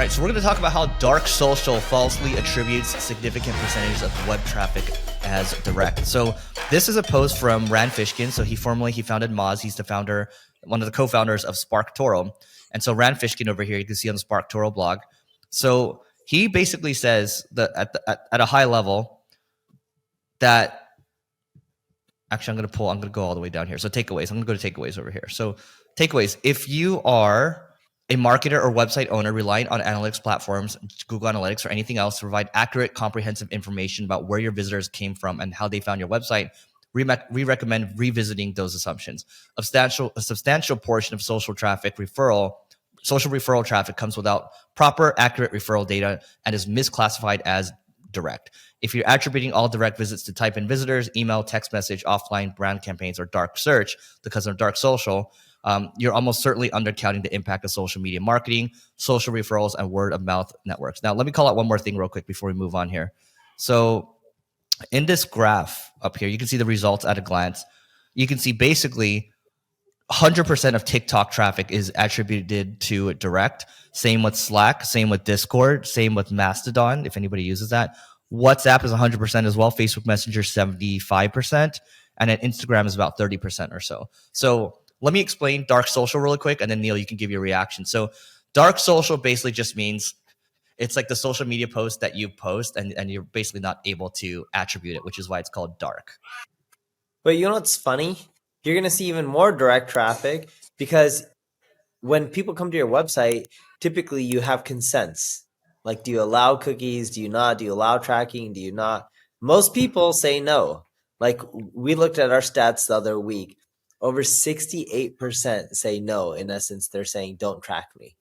right, so we're going to talk about how dark social falsely attributes significant percentage of web traffic as direct. So this is a post from Rand Fishkin. So he founded Moz. He's the founder, one of the co-founders of SparkToro. And so Rand Fishkin over here, you can see on the SparkToro blog. So he basically says that at a high level that actually I'm going to go all the way down here. So takeaways, I'm going to go to takeaways over here. So takeaways, if you are a marketer or website owner relying on analytics platforms, Google Analytics or anything else to provide accurate, comprehensive information about where your visitors came from and how they found your website, we recommend revisiting those assumptions. A substantial portion of social referral traffic comes without proper, accurate referral data and is misclassified as direct. If you're attributing all direct visits to type-in visitors, email, text message, offline brand campaigns, or dark search because of dark social, you're almost certainly undercounting the impact of social media marketing, social referrals, and word-of-mouth networks. Now, let me call out one more thing real quick before we move on here. So in this graph up here, you can see the results at a glance. You can see basically 100% of TikTok traffic is attributed to direct. Same with Slack, same with Discord, same with Mastodon, if anybody uses that. WhatsApp is 100% as well. Facebook Messenger, 75%. And then Instagram is about 30% or so. So let me explain dark social really quick, and then Neil, you can give your reaction. So dark social basically just means it's like the social media post that you post and you're basically not able to attribute it, which is why it's called dark. But you know what's funny? You're going to see even more direct traffic because when people come to your website, typically you have consents. Like, do you allow cookies? Do you not? Do you allow tracking? Do you not? Most people say no. Like, we looked at our stats the other week. Over 68% say no. In essence, they're saying, don't track me.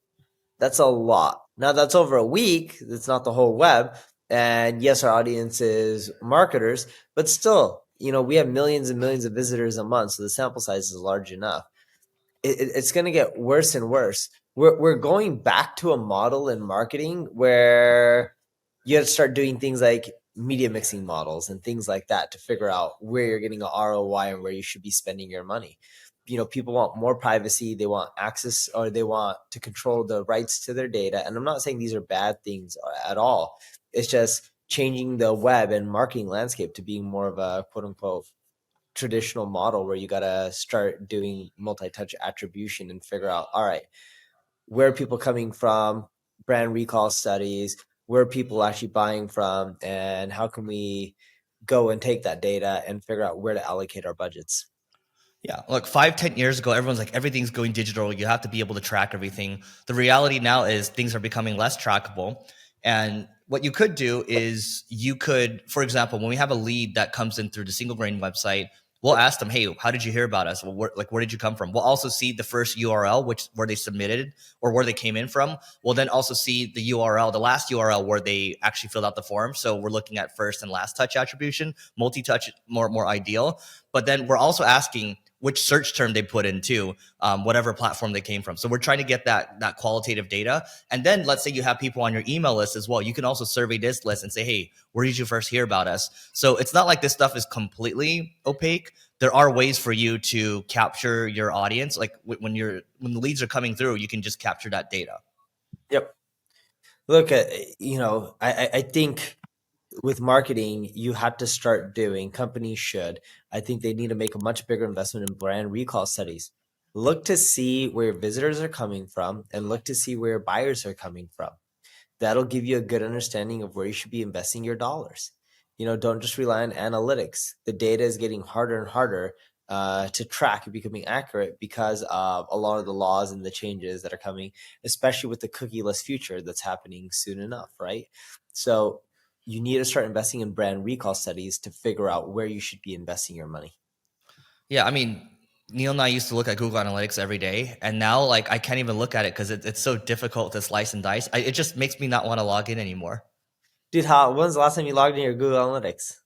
That's a lot. Now, that's over a week. It's not the whole web. And yes, our audience is marketers, but still, we have millions and millions of visitors a month. So the sample size is large enough. It's going to get worse and worse. We're going back to a model in marketing where you have to start doing things like media mixing models and things like that to figure out where you're getting an ROI and where you should be spending your money. People want more privacy. They want access, or they want to control the rights to their data. And I'm not saying these are bad things at all. It's just changing the web and marketing landscape to being more of a quote unquote traditional model where you got to start doing multi-touch attribution and figure out, all right, where are people coming from, brand recall studies, where are people actually buying from, and how can we go and take that data and figure out where to allocate our budgets. Yeah, look, 5-10 years ago, everyone's like, everything's going digital. You have to be able to track everything. The reality now is things are becoming less trackable. And what you could do is you could, for example, when we have a lead that comes in through the Single Grain website, we'll ask them, hey, how did you hear about us? Well, where did you come from? We'll also see the first URL, where they submitted or where they came in from. We'll then also see the URL, the last URL where they actually filled out the form. So we're looking at first and last touch attribution, multi-touch, more ideal. But then we're also asking which search term they put in too, whatever platform they came from. So we're trying to get that qualitative data. And then let's say you have people on your email list as well. You can also survey this list and say, hey, where did you first hear about us? So it's not like this stuff is completely opaque. There are ways for you to capture your audience. Like when the leads are coming through, you can just capture that data. Yep. Look, I think with marketing, you have to start doing, companies should, I think they need to make a much bigger investment in brand recall studies. Look to see where visitors are coming from and look to see where buyers are coming from. That'll give you a good understanding of where you should be investing your dollars. Don't just rely on analytics. The data is getting harder and harder to track and becoming accurate because of a lot of the laws and the changes that are coming, especially with the cookieless future that's happening soon enough, right? So you need to start investing in brand recall studies to figure out where you should be investing your money. Yeah, I mean, Neil and I used to look at Google Analytics every day, and now I can't even look at it because it's so difficult to slice and dice. It just makes me not want to log in anymore. Dude, when's the last time you logged in your Google Analytics?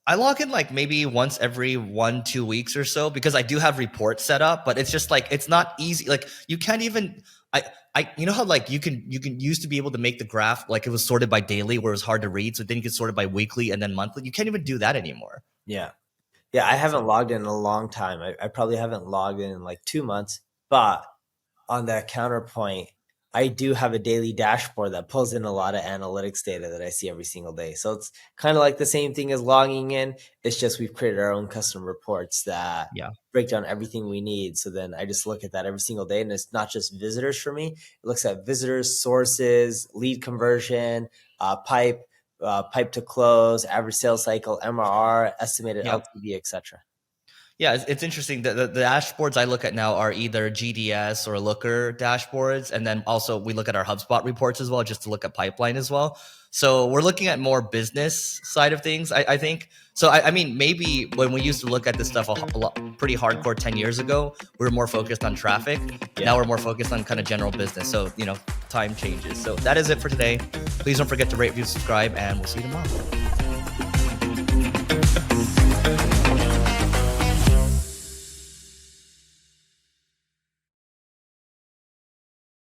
I log in like maybe once every 1-2 weeks or so because I do have reports set up, but it's just like it's not easy. Like you can't even you know how like you can used to be able to make the graph like it was sorted by daily where it was hard to read, so then you can sort it by weekly and then monthly. You can't even do that anymore. Yeah. Yeah, I haven't logged in a long time. I probably haven't logged in like 2 months, but on that counterpoint, I do have a daily dashboard that pulls in a lot of analytics data that I see every single day. So it's kind of like the same thing as logging in. It's just we've created our own custom reports that Yeah. break down everything we need. So then I just look at that every single day, and it's not just visitors for me. It looks at visitors, sources, lead conversion, pipe to close, average sales cycle, MRR, estimated Yeah. LTV, etc. Yeah, it's interesting. The dashboards I look at now are either GDS or Looker dashboards. And then also we look at our HubSpot reports as well, just to look at pipeline as well. So we're looking at more business side of things, I think. So, I mean, maybe when we used to look at this stuff a lot, pretty hardcore 10 years ago, we were more focused on traffic. Yeah. Now we're more focused on kind of general business. So, time changes. So that is it for today. Please don't forget to rate, review, subscribe, and we'll see you tomorrow.